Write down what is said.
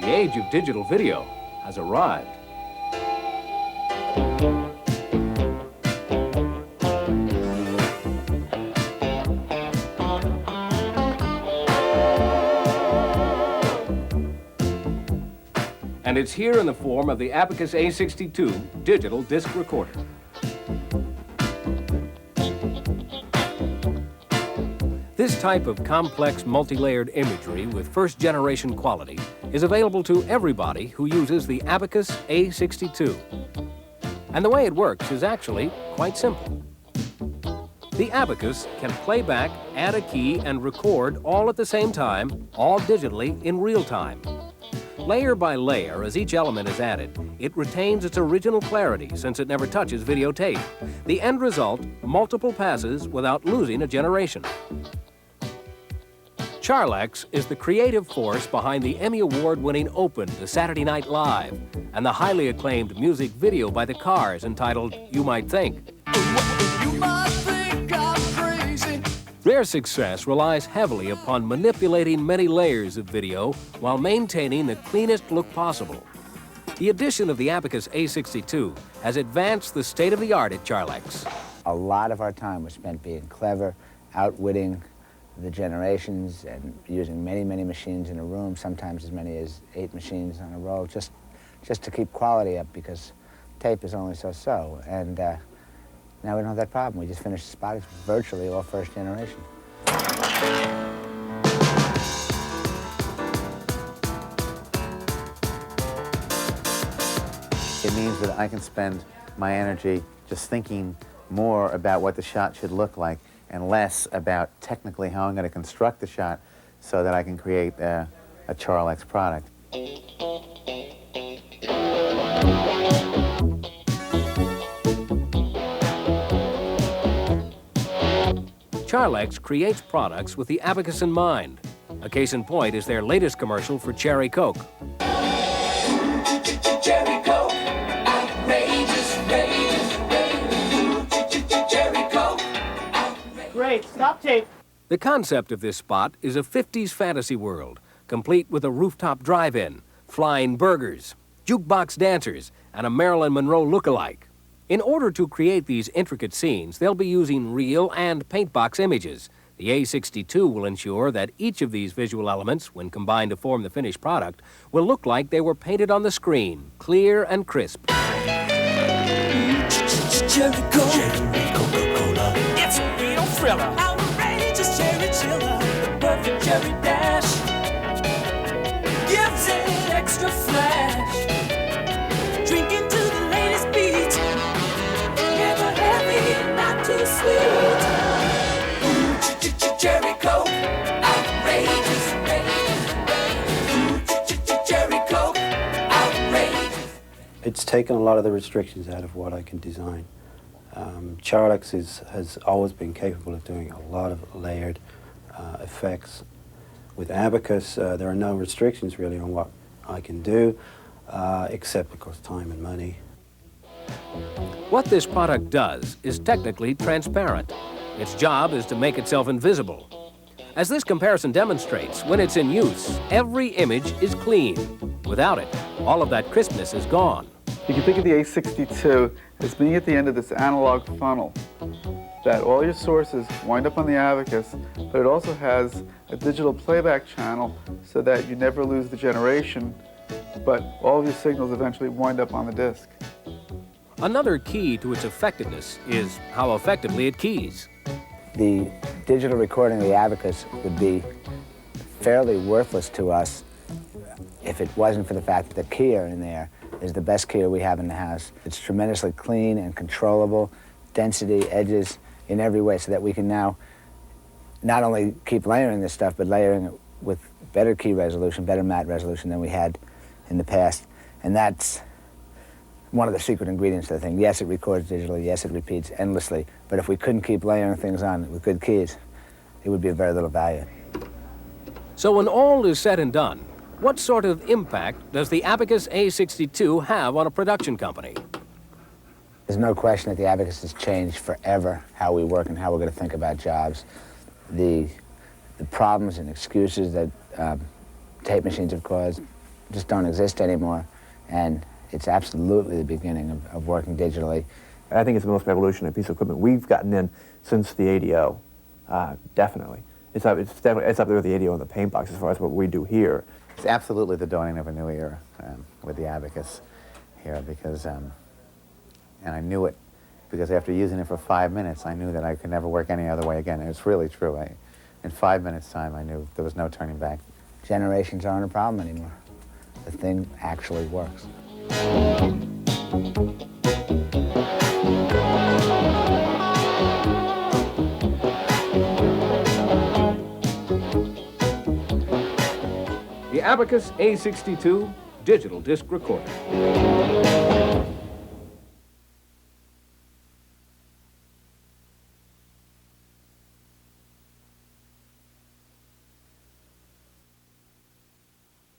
The age of digital video has arrived. And it's here in the form of the Abekas A-62 digital disc recorder. This type of complex multi-layered imagery with first-generation quality is available to everybody who uses the Abekas A-62. And the way it works is actually quite simple. The Abekas can play back, add a key, and record all at the same time, all digitally in real time. Layer by layer, as each element is added, it retains its original clarity since it never touches videotape. The end result, multiple passes without losing a generation. Charlex is the creative force behind the Emmy Award-winning Open to Saturday Night Live and the highly acclaimed music video by the Cars entitled You Might Think. You might think I'm crazy. Their success relies heavily upon manipulating many layers of video while maintaining the cleanest look possible. The addition of the Abekas A-62 has advanced the state-of-the-art at Charlex. A lot of our time was spent being clever, outwitting the generations and using many, many machines in a room, sometimes as many as 8 machines on a row, just to keep quality up because tape is only so-so. And now we don't have that problem. We just finished the spot. It's virtually all first generation. It means that I can spend my energy just thinking more about what the shot should look like and less about technically how I'm going to construct the shot so that I can create a Charlex product. Charlex creates products with the Abekas in mind. A case in point is their latest commercial for Cherry Coke. Cherry Coke, outrageous, Cherry Coke. Great, stop tape. The concept of this spot is a 50s fantasy world, complete with a rooftop drive-in, flying burgers, jukebox dancers, and a Marilyn Monroe look-alike. In order to create these intricate scenes, they'll be using real and paintbox images. The A-62 will ensure that each of these visual elements, when combined to form the finished product, will look like they were painted on the screen, clear and crisp. Cherry Coca-Cola. It's a real thriller. Outrageous cherry chiller. The perfect cherry dash gives it extra flash. Drinking to the latest beat. Never heavy, not too sweet. Cherry Coke, outrageous. Cherry Coke, outrageous. It's taken a lot of the restrictions out of what I can design. Charlex has always been capable of doing a lot of layered effects. With Abekas, there are no restrictions really on what I can do, except, of course, time and money. What this product does is technically transparent. Its job is to make itself invisible. As this comparison demonstrates, when it's in use, every image is clean. Without it, all of that crispness is gone. You can think of the A-62 as being at the end of this analog funnel, that all your sources wind up on the Abekas, but it also has a digital playback channel so that you never lose the generation, but all of your signals eventually wind up on the disc. Another key to its effectiveness is how effectively it keys. The digital recording of the Abekas would be fairly worthless to us if it wasn't for the fact that the keyer in there is the best keyer we have in the house. It's tremendously clean and controllable, density, edges, in every way, so that we can now not only keep layering this stuff, but layering it with better key resolution, better matte resolution than we had in the past. And that's one of the secret ingredients to the thing. Yes, it records digitally, yes, it repeats endlessly, but if we couldn't keep layering things on with good keys, it would be of very little value. So when all is said and done, what sort of impact does the Abekas A-62 have on a production company? There's no question that the Abekas has changed forever how we work and how we're going to think about jobs. The problems and excuses that tape machines have caused just don't exist anymore, and it's absolutely the beginning of working digitally. I think it's the most revolutionary piece of equipment we've gotten in since the ADO, definitely. It's up there with the ADO and the paint box as far as what we do here. It's absolutely the dawning of a new era with the Abekas here, because, and I knew it, because after using it for 5 minutes, I knew that I could never work any other way again. And it's really true. In 5 minutes' time, I knew there was no turning back. Generations aren't a problem anymore. The thing actually works. The Abekas A-62 digital disc recorder.